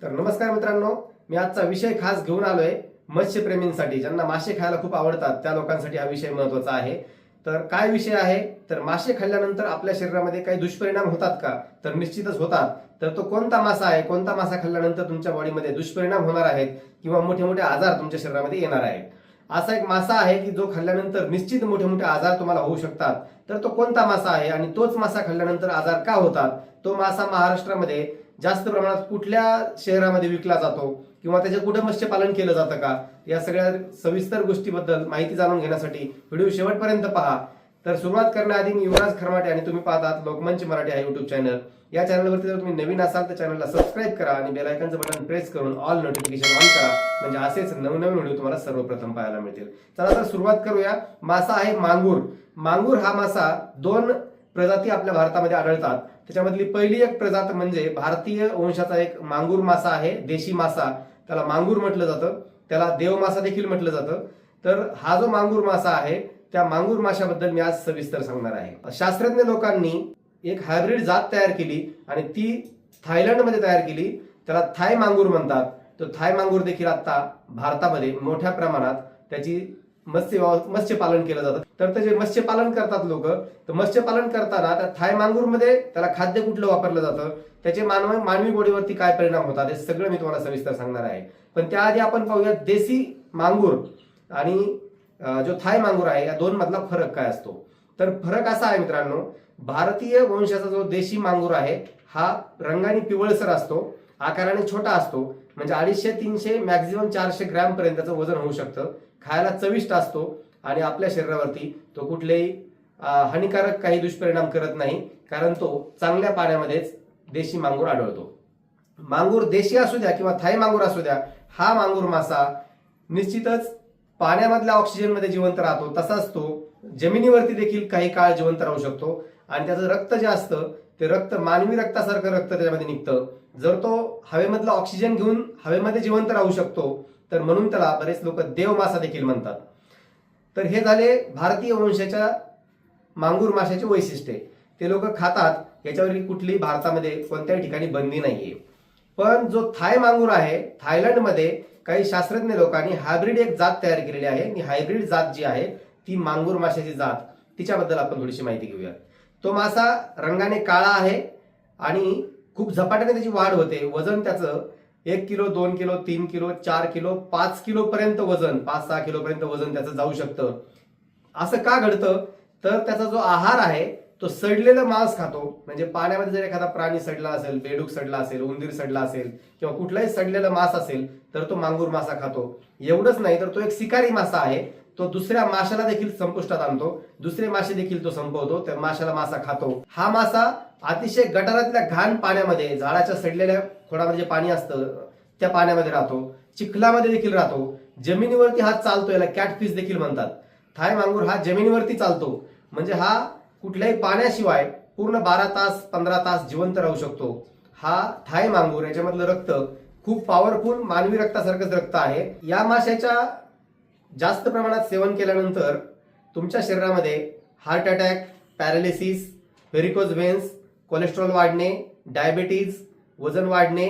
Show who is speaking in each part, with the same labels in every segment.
Speaker 1: तर नमस्कार मित्रांनो, मी आजचा विषय खास घेऊन आलोय मत्स्यप्रेमींसाठी, ज्यांना मासे खायला खूप आवडतात त्या लोकांसाठी हा विषय महत्त्वाचा आहे। तर काय विषय आहे, तर मासे खाल्ल्यानंतर आपल्या शरीरामध्ये काही दुष्परिणाम होतात का? तर निश्चितच होतात। तर तो कोणता मासा आहे, कोणता मासा खाल्ल्यानंतर तुमच्या बॉडीमध्ये दुष्परिणाम होणार आहेत किंवा मोठे मोठे आजार तुमच्या शरीरामध्ये येणार आहेत? असा एक मासा आहे की जो खाल्ल्यानंतर निश्चित मोठे मोठे आजार तुम्हाला होऊ शकतात। तर तो कोणता मासा आहे आणि तोच मासा खाल्ल्यानंतर आजार का होतात? तो मासा महाराष्ट्रामध्ये जास्त प्रमाणात कुठल्या शहरामध्ये विकला जातो किंवा त्याचे कुठे मत्स्यपालन केलं जातं का, या सगळ्या सविस्तर गोष्टीबद्दल माहिती जाणून घेण्यासाठी व्हिडिओ शेवटपर्यंत पहा। तर सुरुवात करण्याआधी मी युवराज खरमाटे आणि तुम्ही पाहतात लोकमंच मराठी हा युट्यूब चॅनल। या चॅनलवरती जर तुम्ही नवीन असाल तर चॅनलला सबस्क्राईब करा आणि बेल आयकॉनचं बटन प्रेस करून ऑल नोटिफिकेशन ऑन करा, म्हणजे असेच नवनवीन व्हिडिओ तुम्हाला सर्वप्रथम पाहायला मिळतील। चला तर सुरुवात करूया। मासा आहे मांगूर। मांगूर हा मासा दोन प्रजाती आपल्या भारतामध्ये आढळतात। त्याच्यामधली पहिली एक प्रजात म्हणजे भारतीय वंशाचा एक मांगूर मासा आहे, देशी मासा, त्याला मांगूर म्हटलं जातं, त्याला देव मासा देखील म्हटलं जातं। तर हा जो मांगूर मासा आहे त्या मांगूर माशाबद्दल मी आज सविस्तर सांगणार आहे। शास्त्रज्ञ लोकांनी एक हायब्रिड जात तयार केली आणि ती थायलंडमध्ये तयार केली, त्याला थाय मांगूर म्हणतात। तो थाय मांगूर देखील आता भारतामध्ये मोठ्या प्रमाणात त्याची मत्स्यपालन केलं जातं। तर ते जे मत्स्यपालन करतात लोक, तर मत्स्यपालन करताना त्या थाय मांगूरमध्ये त्याला खाद्य कुठलं वापरलं जातं, त्याचे मानवी बॉडीवरती काय परिणाम होतात, हे सगळं मी तुम्हाला सविस्तर सांगणार आहे। पण त्याआधी आपण पाहूया देशी मांगूर आणि जो थाय मांगूर आहे या दोन मधला फरक काय असतो। तर फरक असा आहे मित्रांनो, भारतीय वंशाचा जो देशी मांगूर आहे हा रंगाने पिवळसर असतो, आकाराने छोटा असतो, म्हणजे 250-300 मॅक्झिमम 400 ग्रॅम पर्यंत त्याचं वजन होऊ शकतं। खायला चविष्ट असतो आणि आपल्या शरीरावरती तो कुठलेही हानिकारक काही दुष्परिणाम करत नाही, कारण तो चांगल्या पाण्यामध्येच देशी मांगूर आढळतो। मांगूर देशी असू द्या किंवा थाई मांगूर असू द्या, हा मांगूर मासा निश्चितच पाण्यामधल्या ऑक्सिजनमध्ये जिवंत राहतो, तसाच तो जमिनीवरती देखील काही काळ जिवंत राहू शकतो। आणि त्याचं रक्त जे असतं ते रक्त मानवी रक्तासारखं रक्त त्याच्यामध्ये निघतं। जर तो हवेमधला ऑक्सिजन घेऊन हवेमध्ये जिवंत राहू शकतो तर म्हणून त्याला बरेच लोक देव मासा देखील म्हणतात। तर हे झाले भारतीय वंशाच्या मांगूर माशाचे वैशिष्ट्ये, ते लोक खातात, याच्यावर कुठलीही भारतामध्ये कोणत्याही ठिकाणी बंदी नाहीये। पण जो थाय मांगूर आहे, थायलंडमध्ये काही शास्त्रज्ञ लोकांनी हायब्रिड एक जात तयार केलेली आहे आणि हायब्रिड जात जी आहे ती मांगूर माशाची जात, तिच्याबद्दल आपण थोडीशी माहिती घेऊया। तो मासा रंगाने काळा आहे आणि खूप झपाट्याने त्याची वाढ होते। वजन त्याचं 1 kilo, 2 kilo, 3 kilo, 4 kilo, 5 kilo पर्यंत वजन, 5-6 किलो पर्यंत वजन त्याचं जाऊ शकतं। असं का घडतं, तर त्याचा जो आहार आहे तो सडलेलं मांस खातो। म्हणजे पाण्यामध्ये जर एखादा प्राणी सडला असेल, बेडूक सडला असेल, उंदीर सडला असेल किंवा कुठलाही सडलेला मांस असेल तर तो मांगूर मासा खातो। एवढंच नाही तर तो एक शिकारी मासा आहे, तो दुसऱ्या माशाला देखील संपुष्टात आणतो, दुसरे मासे देखील तो संपवतो, त्या माशाला मासा खातो। हा मासा अतिशय गटारातल्या घाण पाण्यामध्ये, झाडाच्या सडलेल्या खोडामध्ये जे पाणी असतं त्या पाण्यामध्ये राहतो, चिखलामध्ये देखील राहतो, जमिनीवरती हा चालतो, याला कॅटफिश देखील म्हणतात। थाय मांगूर हा जमिनीवरती चालतो, म्हणजे हा कुठल्याही पाण्याशिवाय पूर्ण 12 तास 15 तास जिवंत राहू शकतो। हा थाय मांगूर, याच्यामधलं रक्त खूप पॉवरफुल मानवी रक्तासारखंच रक्त आहे। या माशाच्या जास्त प्रमाणात सेवन केल्यानंतर तुमच्या शरीरामध्ये heart attack, paralysis, varicose व्हेन्स, cholesterol वाढणे, डायबिटीज, वजन वाढणे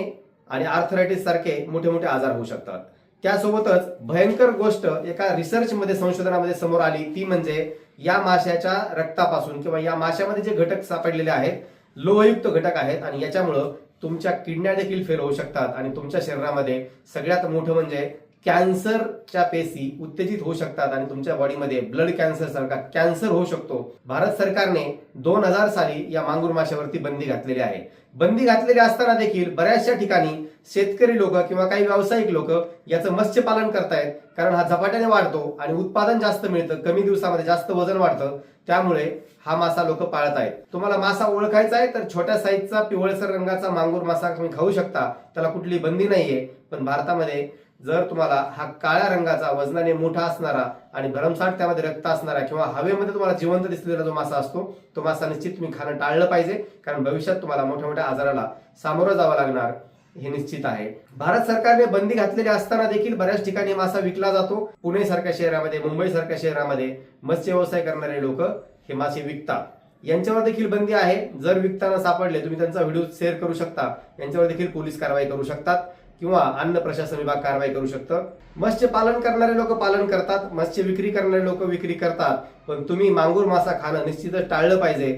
Speaker 1: आणि आर्थरायटिस सारखे मोठे मोठे आजार होऊ शकतात। त्यासोबतच भयंकर गोष्ट एका रिसर्चमध्ये, संशोधनामध्ये समोर आली, ती म्हणजे या माशाच्या रक्तापासून किंवा या माशामध्ये जे घटक सापडलेले आहेत लोहयुक्त घटक आहेत आणि याच्यामुळं तुमच्या किडन्या देखील फेल होऊ शकतात आणि तुमच्या शरीरामध्ये सगळ्यात मोठं म्हणजे कॅन्सरच्या पेशी उत्तेजित होऊ शकतात आणि तुमच्या बॉडीमध्ये ब्लड कॅन्सर सारखा कॅन्सर होऊ शकतो। भारत सरकारने 2000 साली या मांगूर माशावरती बंदी घातलेली आहे। बंदी घातलेली असताना देखील बऱ्याचशा ठिकाणी शेतकरी लोक किंवा काही व्यावसायिक लोक याचं मत्स्यपालन करतायत, कारण हा झपाट्याने वाढतो आणि उत्पादन जास्त मिळतं, कमी दिवसामध्ये जास्त वजन वाढतं, त्यामुळे हा मासा लोक पाळत आहेत। तुम्हाला मासा ओळखायचा आहे तर छोट्या साईजचा पिवळसर रंगाचा मांगूर मासा तुम्ही खाऊ शकता, त्याला कुठली बंदी नाहीये। पण भारतामध्ये जर तुम्हाला हा काळ्या रंगाचा, वजनाने मोठा असणारा आणि भरमसाठ त्यामध्ये रक्त असणारा किंवा हवेमध्ये तुम्हाला जिवंत दिसलेला जो मासा असतो, तो मासा निश्चित तुम्ही खाणं टाळलं पाहिजे, कारण भविष्यात तुम्हाला मोठ्या मोठ्या आजाराला सामोरं जावं लागणार हे निश्चित आहे। भारत सरकारने बंदी घातलेली असताना देखील बऱ्याच ठिकाणी मासा विकला जातो। पुणे सारख्या शहरामध्ये, मुंबई सारख्या शहरामध्ये मत्स्य व्यवसाय करणारे लोक हे मासे विकतात, यांच्यावर देखील बंदी आहे। जर विकताना सापडले तुम्ही त्यांचा व्हिडिओ शेअर करू शकता, यांच्यावर देखील पोलीस कारवाई करू शकतात। किंवा अन्न प्रशासन विभाग कारवाई करू शकतं. मत्स्य पालन करणारे लोक पालन करतात, मत्स्य विक्री करणारे लोक विक्री करतात, पण तुम्ही मांगूर मासा खाणं निश्चितच टाळलं पाहिजे,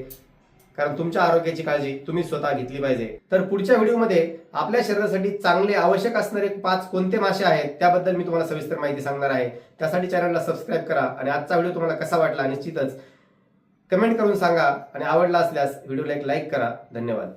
Speaker 1: कारण तुमच्या आरोग्याची काळजी तुम्ही स्वतः घेतली पाहिजे. तर पुढच्या व्हिडिओमध्ये आपल्या शरीरासाठी चांगले आवश्यक असणारे 5 कोणते मासे आहेत त्याबद्दल मी तुम्हाला सविस्तर माहिती सांगणार आहे. त्यासाठी चॅनलला सबस्क्राईब करा आणि आजचा व्हिडिओ तुम्हाला कसा वाटला निश्चितच कमेंट करून सांगा आणि आवडला असल्यास व्हिडिओला एक लाईक करा. धन्यवाद.